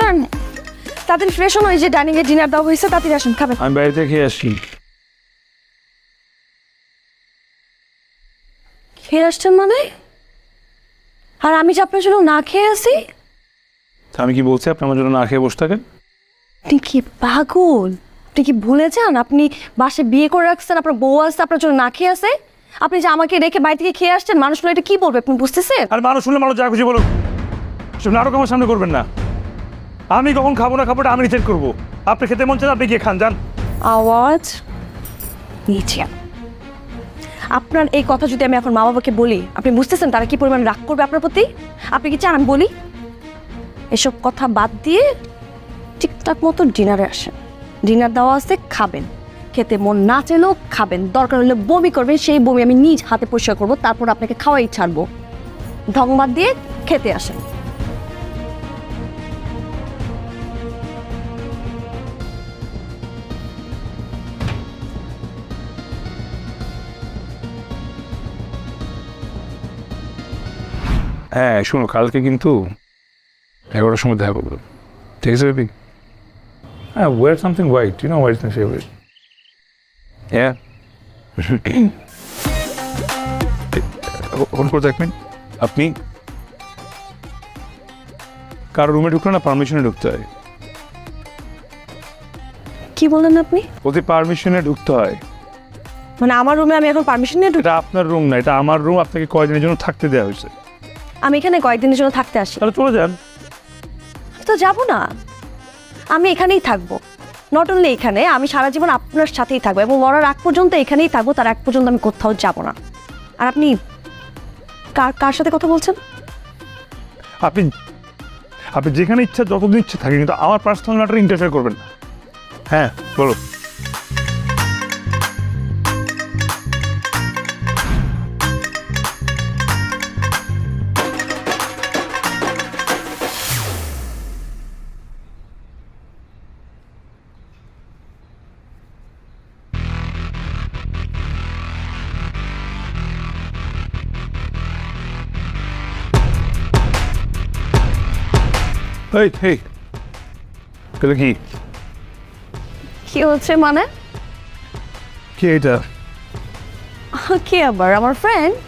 করেন তাড়াতাড়ি ফ্রেশ হন, ওই যে ডাইনিং এ ডিনার দেওয়া হয়েছে, তাড়াতাড়ি আসেন খাবেন। আমি বাড়িতে খেয়ে আসি। খেয়ে আসছেন মানে? আর আমি যে আপনার জন্য না খেয়ে আসি? আমি কি বলছি আপনি আমার জন্য না খেয়ে বসে থাকেন? আপনি কি পাগল? আপনি কি ভুলে যান আপনি বাসায় বিয়ে করে রাখছেন, আপনার বউ আসছে আপনার জন্য না খেয়ে আসে? আপনি যে আমাকে রেখে বাড়ি থেকে খেয়ে আসছেন, মানুষগুলো এটা কি বলবে আপনি বুঝতেছেন? আর মানুষ শুনলে মানুষ যা খুশি বলুক, সব নাটক আমার সামনে করবেন না। আমি কখন খাবো না খাবোটা আমি ডিসাইড করবো। আপনি খেতে মন চান আপনি গিয়ে খান, যান। আওয়াজ নিচে। আপনার এই কথা যদি আমি এখন মা বাবাকে বলি, আপনি বুঝতেছেন তারা কি পরিমাণ রাগ করবে আপনার প্রতি? আপনি কি চান আমি বলি? এসব কথা বাদ দিয়ে ঠিকঠাক মতো ডিনারে আসেন। ডিনার দেওয়া আছে, খাবেন। খেতে মন না চাইলেও খাবেন, দরকার হলে বমি করবেন, সেই বমি আমি নিজ হাতে পরিষ্কার করবো, তারপর আপনাকে খাওয়াই ছাড়বো। ঢং বাদ দিয়ে খেতে আসেন। হ্যাঁ শোনো, কালকে কিন্তু 11টার সময় দেখা করবো, ঠিক আছে বেবি? হ্যাঁ, wear something white, you know white is my favourite. হ্যাঁ ফোন করতে 1 মিনিট। আপনি কারো রুমে ঢুকলো না, পারমিশনে ঢুকতে হয়। কি বলেন আপনি? ওদের পারমিশনে ঢুকতে হয়। মানে আমার রুমে আমি এখন পারমিশন নিয়ে ঢুকি? এটা আপনার রুম না, এটা আমার রুম। আপনাকে কয়দিনের জন্য থাকতে দেওয়া হয়েছে। আমি এখানে কয়েকদিনের জন্য থাকতে আসি। তাহলে চলে যান। তো যাবো না, আমি এখানেই থাকবো। নট অনলি এখানে, আমি সারা জীবন আপনার সাথেই থাকবো এবং মরার আগ পর্যন্ত এখানেই থাকবো, তার আগ পর্যন্ত আমি কোথাও যাব না। আর আপনি কার কার সাথে কথা বলছেন? আপনি আপনি যেখানে ইচ্ছা যতদিন ইচ্ছা থাকে, কিন্তু আমার পার্সোনাল ম্যাটারে ইন্টারফেয়ার করবেন না। হ্যাঁ বলো। এই এই এটা কি? কি হচ্ছে মানে? কি এটা? কি আবার? আমার ফ্রেন্ড।